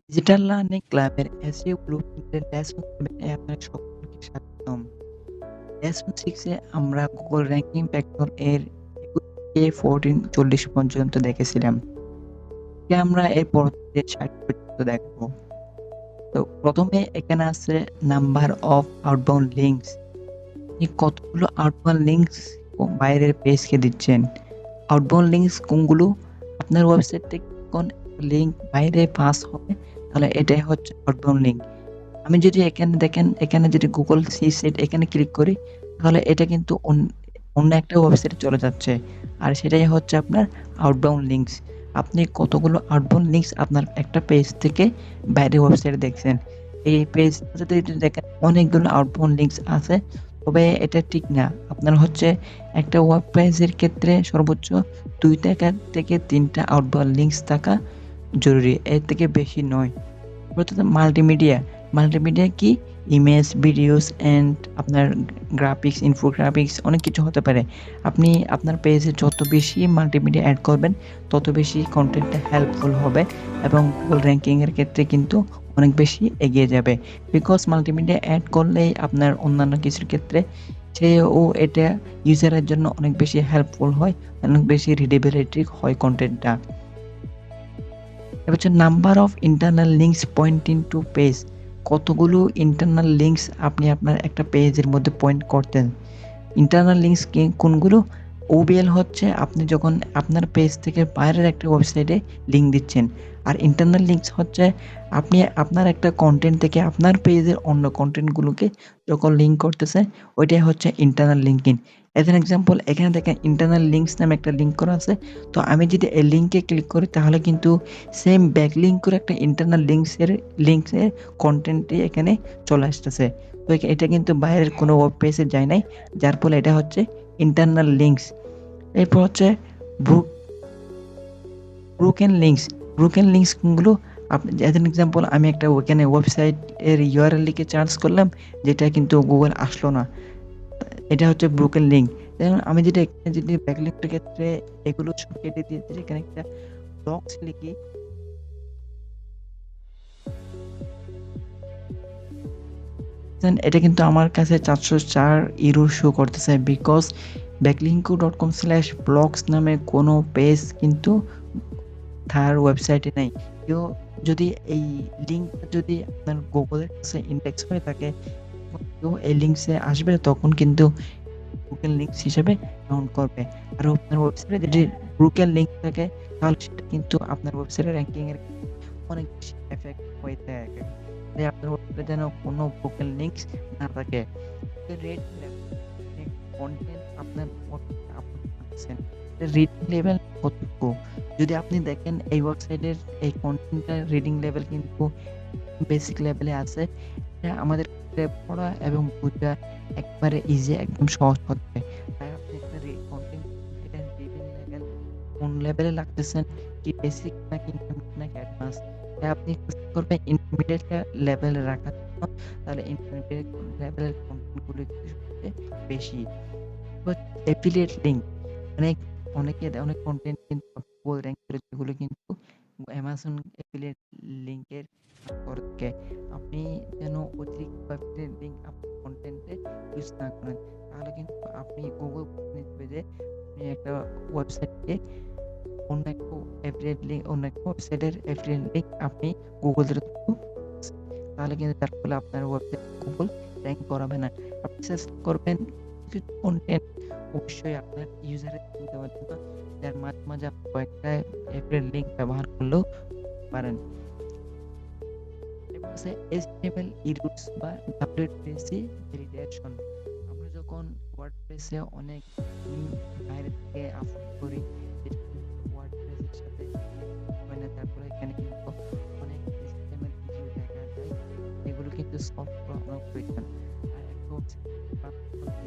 Digital learning ক্লাবের SEO ব্লুপ্রিন্টের lesson 7 এ আপনাদের সকলকে স্বাগতম। লেসন 6 এ আমরা গুগল র‍্যাঙ্কিং ফ্যাক্টর এর 21 থেকে 40 পর্যন্ত দেখেছিলাম। আজকে আমরা এর পরবর্তী 60 পর্যন্ত দেখব। তো প্রথমে এখানে আছে নাম্বার অফ আউটবাউন্ড লিঙ্কস। আপনি কতগুলো আউটবাউন্ড লিঙ্কস বাইরের পেজকে দিচ্ছেন। আউটবাউন্ড লিঙ্কস কোনগুলো? আপনার ওয়েবসাইট থেকে কোন লিঙ্ক বাইরে পাস হবে তাহলে এটাই হচ্ছে আউটবাউন্ড লিঙ্ক। আমি যদি এখানে দেখেন, এখানে যদি গুগল সি সেট এখানে ক্লিক করি তাহলে এটা কিন্তু অন্য একটা ওয়েবসাইটে চলে যাচ্ছে, আর সেটাই হচ্ছে আপনার আউটবাউন্ড লিঙ্কস। আপনি কতগুলো আউটবাউন্ড লিঙ্কস আপনার একটা পেজ থেকে বাইরের ওয়েবসাইটে দেখছেন। এই পেজটাতে যদি দেখেন অনেকগুলো আউটবাউন্ড লিঙ্কস আছে, তবে এটা ঠিক না। আপনার হচ্ছে একটা ওয়েব পেজের ক্ষেত্রে সর্বোচ্চ 2 থেকে 3টা আউটবাউন্ড লিঙ্কস থাকা জরুরি, এর থেকে বেশি নয়। প্রথমত মাল্টিমিডিয়া কি? ইমেজ, ভিডিওস অ্যান্ড আপনার গ্রাফিক্স, ইনফোগ্রাফিক্স অনেক কিছু হতে পারে। আপনি আপনার পেজে যত বেশি মাল্টিমিডিয়া অ্যাড করবেন তত বেশি কনটেন্টটা হেল্পফুল হবে এবং গুগল র‍্যাঙ্কিংয়ের ক্ষেত্রে কিন্তু অনেক বেশি এগিয়ে যাবে। বিকজ মাল্টিমিডিয়া অ্যাড করলেই আপনার অন্যান্য কিছুর ক্ষেত্রে সেও এটা ইউজারের জন্য অনেক বেশি হেল্পফুল হয়, অনেক বেশি রিডেবিলিটি হয় কনটেন্টটা। এবার হচ্ছে number of internal links pointing to page. কতগুলো ইন্টারনাল লিঙ্কস আপনি আপনার একটা পেজের মধ্যে পয়েন্ট করতেন। ইন্টারনাল লিঙ্কস কি কোনগুলো? ওবিএল হচ্ছে আপনি যখন আপনার পেজ থেকে বাইরের একটা ওয়েবসাইটে লিঙ্ক দিচ্ছেন, আর ইন্টারনাল লিঙ্কস হচ্ছে আপনি আপনার একটা কন্টেন্ট থেকে আপনার পেজের অন্য কন্টেন্টগুলোকে যখন লিঙ্ক করতেছে, ওইটাই হচ্ছে internal linking. As an example এখানে দেখেন ইন্টারনাল লিঙ্কস নামে একটা লিঙ্ক করা আছে। তো আমি যদি এই লিঙ্কে ক্লিক করি তাহলে কিন্তু সেম ব্যাক লিঙ্ক করে একটা ইন্টারনাল লিঙ্কসের কন্টেন্টই এখানে চলে আসতেছে। তো এটা কিন্তু বাইরের কোনো ওয়েব পেজে যায় নাই, যার ফলে এটা হচ্ছে ইন্টারনাল লিঙ্কস। এরপর হচ্ছে ব্রোকেন লিঙ্কস কোনগুলো? আপনি অ্যাজ অ্যান এক্সাম্পল আমি একটা ওখানে ওয়েবসাইট এর ইউআরএল লিখে সার্চ করলাম, যেটা কিন্তু গুগল আসলো না। এটা হচ্ছে ব্রোকেন লিঙ্ক। যেমন আমি যদি এখানে যদি ব্যাকলিংকের ক্ষেত্রে এগুলো সব কেটে দিয়ে যদি এখানে একটা ব্লকস লিখি, এটা কিন্তু আমার কাছে 404 এরর শো করতেছে, বিকজ backlink.com/blogs নামে কোনো পেজ কিন্তু তার ওয়েবসাইটে নাই। কেউ যদি এই লিঙ্কটা যদি আপনার গুগলের কাছে ইন্ডেক্স হয়ে থাকে, কেউ এই লিঙ্কসে আসবে তখন কিন্তু ব্রোকেন লিঙ্কস হিসেবে কাউন্ট করবে। আর আপনার ওয়েবসাইটে যদি ব্রোকেন লিঙ্ক থাকে তাহলে সেটা কিন্তু আপনার ওয়েবসাইটের র‍্যাঙ্কিং এর অনেক বেশি এফেক্ট হয়ে থাকে। তাই আপনার ওয়েবসাইটে যেন কোনো ব্রোকেন লিঙ্কস না থাকে। রেড কন্টেন্ট আপনার আপলোড করতেছেন, রিডিং লেভেল কতটুকু? যদি আপনি দেখেন এই ওয়েবসাইটের এই কন্টেন্টটার রিডিং লেভেল কিন্তু বেসিক লেভেলে আছে, এটা আমাদের ক্ষেত্রে পড়া এবং বোঝা একবারে ইজি, একদম সহজ হচ্ছে। তাই আপনি একটা কন্টেন্ট এটা রিডিং লেভেল কোন লেভেলে লাগতেছেন, কি বেসিক নাকি ইন্টারমিডিয়েট নাকি অ্যাডভান্স, তাই আপনি চেষ্টা করবেন ইন্টারমিডিয়েট লেভেলে রাখার জন্য। তাহলে ইন্টারমিডিয়েট লেভেলের কন্টেন্টগুলো একটু সবচেয়ে বেশি। এফিলিয়েট লিঙ্ক, অনেক অনেক কন্টেন্ট কিন্তু গুগল র‍্যাঙ্ক করে, যেগুলো কিন্তু অ্যামাজন এফিলিয়েট লিঙ্কের করে। আপনি যেন অতিরিক্ত এফিলিয়েট লিঙ্ক আপনার কন্টেন্টে ইউজ না করেন, তাহলে কিন্তু আপনি গুগল দেখবে যে আপনি একটা ওয়েবসাইটকে অন্য একটা ওয়েবসাইটের এফিলিয়েট লিঙ্ক আপনি গুগলের থ্রু, তাহলে কিন্তু তার ফলে আপনার ওয়েবসাইট গুগল র‍্যাঙ্ক করাবে না। আপনি চেষ্টা করবেন কিছু কন্টেন্ট অবশ্যই আপনার ইউজারের চিনতে পারবেন না, যার মাঝে মাঝে আপনি কয়েকটা এফিলিয়েট লিঙ্ক ব্যবহার করলেও পারেন। এরপর আছে HTML ইরুটস বা WPC ভ্যালিডেশন। আমরা যখন ওয়ার্ডপ্রেসে অনেক বাইরে থেকে আপলোড করি, এটা কিন্তু ওয়ার্ডপ্রেসের সাথে হয় না, তারপরে এখানে কিন্তু অনেক HTML ইস্যু দেখা যায়, এগুলো কিন্তু সলভ করা অনেক প্রয়োজন। আর একটা হচ্ছে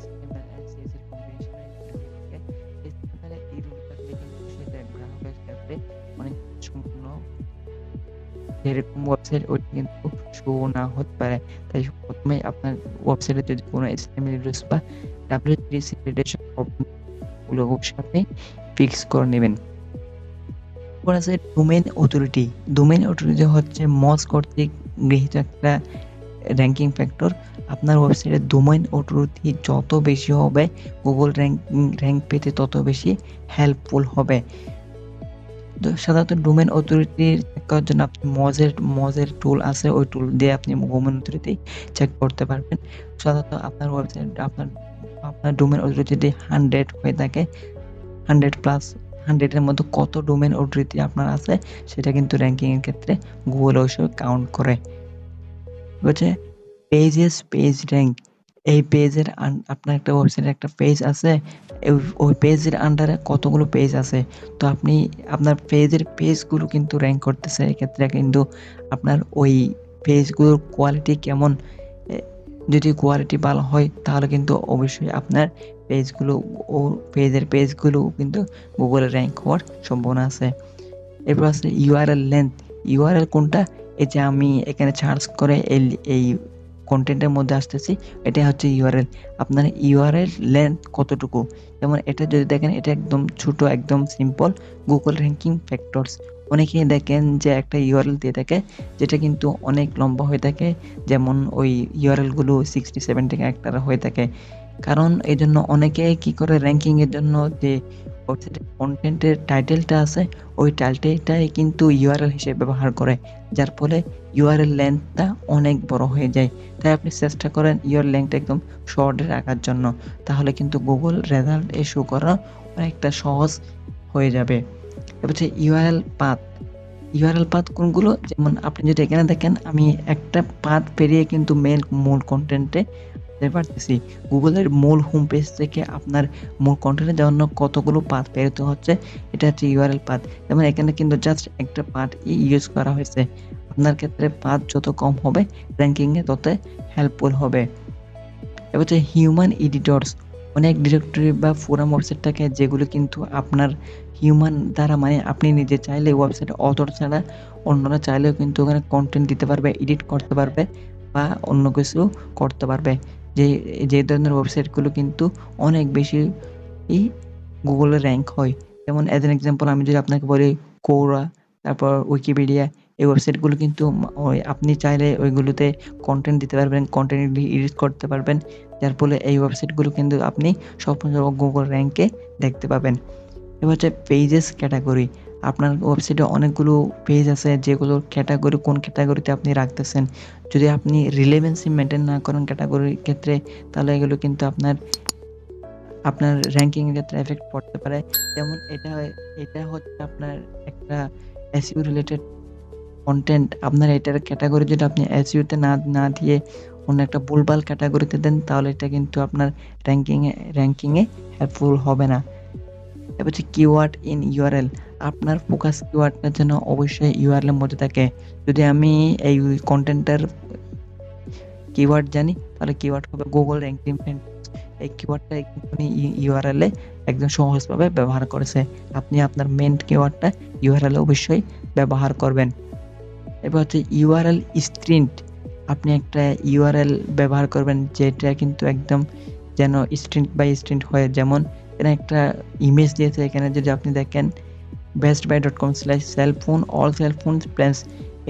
HTML and CSS এর কম্বিনেশন HTML এর ইরর থাকলে কিন্তু সেটা গ্রাহকের ক্ষেত্রে অনেক সম্পূর্ণ যেরকম ওয়েবসাইট ওইটা কিন্তু শো না হতে পারে। তাই প্রথমেই আপনার ওয়েবসাইটে যদি কোনো HTML ইররস বা WPC ভ্যালিডেশন প্রবলেম গুলো অবশ্যই আপনি ফিক্স করে নেবেন। এরপর আছে ডোমেইন অথরিটি। ডোমেইন অথরিটি হচ্ছে মজ কর্তৃক গৃহীত একটা র্যাঙ্কিং ফ্যাক্টর। আপনার ওয়েবসাইটের ডোমেইন অথরিটি যত বেশি হবে, গুগল র্যাঙ্ক পেতে তত বেশি হেল্পফুল হবে। তো সাধারণত ডোমেইন অথরিটি চেক করার জন্য আপনি মজের টুল আছে, ওই টুল দিয়ে আপনি ডোমেইন অথরিটি চেক করতে পারবেন। সাধারণত আপনার ওয়েবসাইট আপনার ডোমেইন অথরিটি যদি 100 হয়ে থাকে, 100 প্লাস 100 এর মধ্যে কত ডোমেইন অথরিটি আপনার আছে সেটা কিন্তু র্যাঙ্কিং এর ক্ষেত্রে গুগল অবশ্যই কাউন্ট করে। হচ্ছে পেজ র্যাঙ্ক। এই পেজের আপনার একটা ওয়েবসাইটের একটা পেজ আছে, ওই পেজের আন্ডারে কতগুলো পেজ আছে। তো আপনি আপনার পেজগুলো কিন্তু র্যাঙ্ক করতেছে, এক্ষেত্রে কিন্তু আপনার ওই পেজগুলোর কোয়ালিটি কেমন। যদি কোয়ালিটি ভালো হয় তাহলে কিন্তু অবশ্যই আপনার পেজগুলো কিন্তু গুগলে র্যাঙ্ক হওয়ার সম্ভাবনা আছে। এরপর আছে ইউআরএল লেন্থ। ইউআরএল কোনটা? এই যে আমি এখানে সার্চ করে এই কন্টেন্টের মধ্যে আসতেছি, এটা হচ্ছে ইউআরএল। আপনার ইউআরএল লেন্থ কতটুকু। যেমন এটা যদি দেখেন, এটা একদম ছোট, একদম সিম্পল গুগল র্যাঙ্কিং ফ্যাক্টরস। অনেকেই দেখেন যে একটা ইউআরএল দিয়ে থাকে যেটা কিন্তু অনেক লম্বা হয়ে থাকে, যেমন ওই ইউআরএলগুলো 60-70 ক্যারেক্টার হয়ে থাকে। কারণ এই জন্য অনেকে কি করে, র্যাঙ্কিংয়ের জন্য যে ওয়েবসাইটের কন্টেন্টের টাইটেলটা আছে, ওই টাইটেলটাই কিন্তু ইউআরএল হিসেবে ব্যবহার করে, যার ফলে ইউআরএল লেন্থটা অনেক বড় হয়ে যায়। তাই আপনি চেষ্টা করেন ইউআরএল লেন্থটা একদম শর্টে রাখার জন্য, তাহলে কিন্তু গুগল রেজাল্ট শো করা অনেকটা সহজ হয়ে যাবে। এবার হচ্ছে ইউআরএল পাথ কোনগুলো? যেমন আপনি যদি এখানে দেখেন, আমি একটা পাথ পেরিয়ে কিন্তু মূল কন্টেন্টে যেতে পারতেছি। গুগলের মূল হোম পেজ থেকে আপনার মূল কন্টেন্টে যাওয়ার জন্য কতগুলো পাথ পেরোতে হচ্ছে, এটা হচ্ছে ইউআরএল পাথ। যেমন এখানে কিন্তু জাস্ট একটা পাথ ইউজ করা হয়েছে। আপনার ক্ষেত্রে পাথ যত কম হবে, র্যাঙ্কিংয়ে তত হেল্পফুল হবে। এবার হচ্ছে হিউম্যান এডিটরস। অনেক ডিরেক্টরি বা ফোরাম ওয়েবসাইট থাকে যেগুলো কিন্তু আপনার হিউম্যান দ্বারা, মানে আপনি নিজে চাইলে ওয়েবসাইটে অথর ছাড়া অন্যরা চাইলেও কিন্তু ওখানে কন্টেন্ট দিতে পারবে, এডিট করতে পারবে বা অন্য কিছু করতে পারবে। যে ধরনের ওয়েবসাইটগুলো কিন্তু অনেক বেশি গুগলে র্যাঙ্ক হয়। যেমন অ্যাজ অ্যান এক্সাম্পল আমি যদি আপনাকে বলি, কোরা, তারপর উইকিপিডিয়া, এই ওয়েবসাইটগুলো কিন্তু আপনি চাইলে ওইগুলোতে কন্টেন্ট দিতে পারবেন, কন্টেন্ট এডিট করতে পারবেন, যার ফলে এই ওয়েবসাইটগুলো কিন্তু আপনি সবসময় গুগল র্যাঙ্কে দেখতে পাবেন। এবার হচ্ছে পেজেস ক্যাটাগরি। আপনার ওয়েবসাইটে অনেকগুলো পেজ আছে যেগুলোর ক্যাটাগরি, কোন ক্যাটাগরিতে আপনি রাখতেছেন। যদি আপনি রিলেভেন্সি মেনটেন না করেন ক্যাটাগরির ক্ষেত্রে, তাহলে এগুলো কিন্তু আপনার র্যাঙ্কিং এর ক্ষেত্রে এফেক্ট পড়তে পারে। যেমন এটা হচ্ছে আপনার একটা এসইও রিলেটেড কন্টেন্ট। আপনার এটার ক্যাটাগরি যদি আপনি এসইওতে না দিয়ে অন্য একটা ভুলভাল ক্যাটাগরিতে দেন, তাহলে এটা কিন্তু আপনার র্যাঙ্কিংয়ে হেল্পফুল হবে না। এবার হচ্ছে কিওয়ার্ড ইন ইউআরএল। আপনার ফোকাস কিওয়ার্ডটা যেন অবশ্যই ইউআরএল এর মধ্যে থাকে। যদি আমি এই কন্টেন্টটার কিওয়ার্ড জানি, তাহলে কিওয়ার্ড হবে গুগল র্যাঙ্কিং। এই কিওয়ার্ডটা এক্ষুনি ইউআরএল এ একদম সহজভাবে ব্যবহার করেছে। আপনি আপনার মেইন কিওয়ার্ডটা ইউআরএল এ অবশ্যই ব্যবহার করবেন। এবার হচ্ছে ইউআরএল স্ট্রিন্ট। আপনি একটা ইউআরএল ব্যবহার করবেন যেটা কিন্তু একদম যেন স্ট্রিন্ট বাই স্ট্রিন্ট হয়। যেমন এখানে একটা ইমেজ দিয়েছে, এখানে যদি আপনি দেখেন bestbuy.com/cellphone all cell phone plans,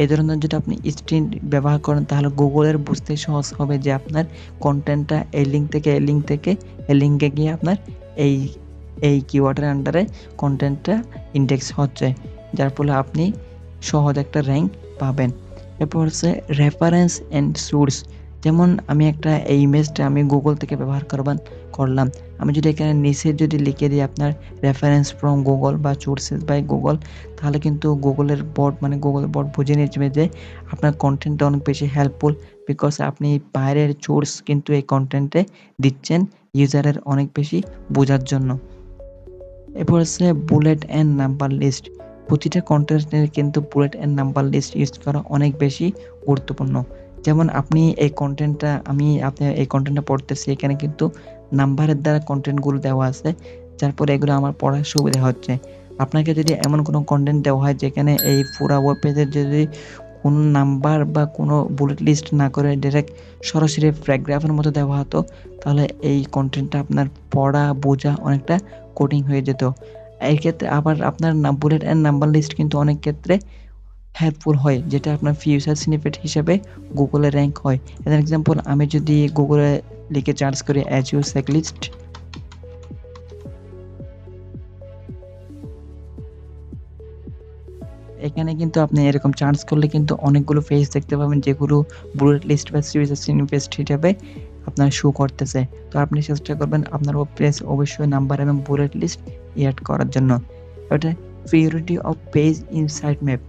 এই ধরনের যদি আপনি স্ট্রিন্ট ব্যবহার করেন, তাহলে গুগলের বুঝতে সহজ হবে যে আপনার কন্টেন্টটা এই লিঙ্কে গিয়ে আপনার এই কিওয়ার্ডের আন্ডারে কন্টেন্টটা ইন্ডেক্স হচ্ছে, যার ফলে আপনি সহজ একটা র্যাঙ্ক পাবেন। এরপর হচ্ছে রেফারেন্স অ্যান্ড সোর্স। যেমন আমি এই ইমেজটা আমি গুগল থেকে ব্যবহার করলাম। আমি যদি এখানে নিচে যদি লিখে দিই আপনার রেফারেন্স ফ্রম গুগল বা সোর্সেস বাই গুগল, তাহলে কিন্তু গুগল বট বুঝে নেবে যে আপনার কন্টেন্টটা অনেক বেশি হেল্পফুল, বিকজ আপনি বাইরের সোর্স কিন্তু এই কন্টেন্টে দিচ্ছেন ইউজারের অনেক বেশি বোঝার জন্য। এরপর হচ্ছে বুলেট অ্যান্ড নাম্বার লিস্ট। প্রতিটা কন্টেন্টের কিন্তু bullet and number list use করা অনেক বেশি গুরুত্বপূর্ণ। যেমন আপনি এই কন্টেন্টটা পড়তেছি, এখানে কিন্তু নাম্বারের দ্বারা কন্টেন্টগুলো দেওয়া আছে, যার ফলে এগুলো আমার পড়ার সুবিধা হচ্ছে। আপনাকে যদি এমন কোনো কন্টেন্ট দেওয়া হয় যেখানে এই পুরা ওয়েব পেজের যদি কোনো নাম্বার বা কোনো বুলেট লিস্ট না করে ডাইরেক্ট সরাসরি প্যারাগ্রাফের মতো দেওয়া হতো, তাহলে এই কন্টেন্টটা আপনার পড়া বোঝা অনেকটা কঠিন হয়ে যেত। এই ক্ষেত্রে আবার আপনার বুলেট অ্যান্ড নাম্বার লিস্ট কিন্তু অনেক ক্ষেত্রে হেল্পফুল হয়, যেটা আপনার ফিউচার স্নিপেট হিসেবে গুগলে র্যাঙ্ক হয়। এজ এক্সাম্পল, আমি যদি গুগলে লিখে সার্চ করি SEO চেকলিস্ট, এখানে কিন্তু আপনি এরকম সার্চ করলে কিন্তু অনেকগুলো পেজ দেখতে পাবেন, যেগুলো বুলেট লিস্ট বা ফিউচার স্নিপেট হিসেবে আপনার শো করতেছে। তো আপনি চেষ্টা করবেন আপনার পেজ অবশ্যই নাম্বার এবং বুলেট লিস্ট অ্যাড করার জন্য। এটা priority of page in sitemap.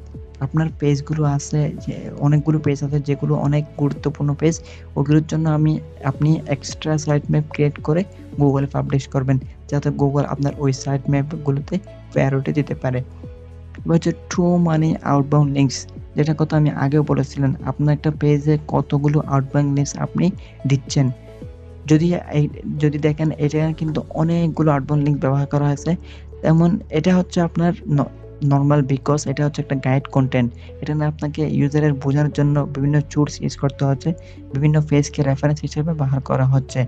আপনার পেজগুলো আছে, যে অনেকগুলো পেজ আছে যেগুলো অনেক গুরুত্বপূর্ণ পেজ, ওগুলোর জন্য আপনি এক্সট্রা সাইটম্যাপ ক্রিয়েট করে গুগলে পাবলিশ করবেন, যাতে গুগল আপনার ওই সাইটম্যাপগুলোতে প্রায়োরিটি দিতে পারে। এবার হচ্ছে ট্রু মানি আউটবাউন্ড লিঙ্কস, যেটার কথা আমি আগেও বলেছিলাম। আপনার একটা পেজে কতগুলো আউটবাউন্ড লিঙ্কস আপনি দিচ্ছেন, যদি যদি দেখেন এটা কিন্তু অনেকগুলো আউটবাউন্ড লিঙ্ক ব্যবহার করা হয়েছে। তেমন এটা হচ্ছে আপনার নর্মাল, বিকজ এটা হচ্ছে একটা গাইড কন্টেন্ট। এটা না আপনাকে ইউজারের বোঝানোর জন্য বিভিন্ন টুলস ইউজ করতে হচ্ছে, বিভিন্ন পেজকে রেফারেন্স হিসেবে ব্যবহার করা হচ্ছে।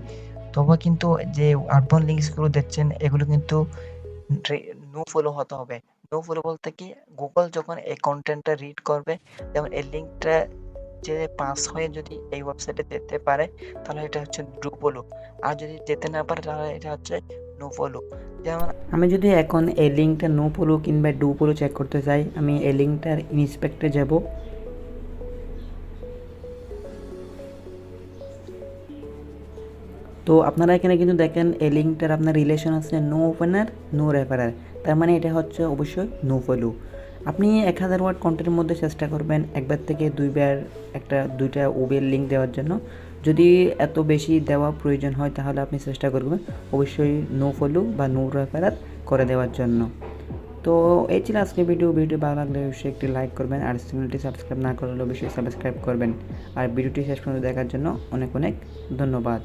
তবে কিন্তু যে আউটবাউন্ড লিঙ্কসগুলো দিচ্ছেন, এগুলো কিন্তু নো ফলো হতে হবে। নো ফলো বলতে কি, গুগল যখন এই কন্টেন্টটা রিড করবে, যেমন এই লিঙ্কটা যে পাস হয়ে যদি এই ওয়েবসাইটে যেতে পারে, তাহলে এটা হচ্ছে ডু ফলো। আর যদি যেতে না পারে, তাহলে এটা হচ্ছে নো ফলো। যেমন আমি যদি এখন এই লিঙ্কটা নো ফলো কিংবা ডু ফলো চেক করতে চাই, আমি এই লিঙ্কটার ইন্সপেক্টে যাব। তো আপনারা এখানে কিন্তু দেখেন এই লিঙ্কটার আপনার রিলেশন আছে নো ওপেনার নো রেফারার, তার মানে এটা হচ্ছে অবশ্যই নো ফলো। আপনি 1000 ওয়ার্ড কন্টেন্টের মধ্যে চেষ্টা করবেন একবার থেকে দুইবার দুইটা ওয়েব লিঙ্ক দেওয়ার জন্য। যদি এত বেশি দেওয়া প্রয়োজন হয়, তাহলে আপনি চেষ্টা করবেন অবশ্যই নো ফলো বা নো রেফারার করে দেওয়ার জন্য। তো এই ছিল আজকে ভিডিওটি ভালো লাগলে অবশ্যই একটি লাইক করবেন, আর চ্যানেলটি সাবস্ক্রাইব না করলে অবশ্যই সাবস্ক্রাইব করবেন। আর ভিডিওটি শেষ পর্যন্ত দেখার জন্য অনেক অনেক ধন্যবাদ।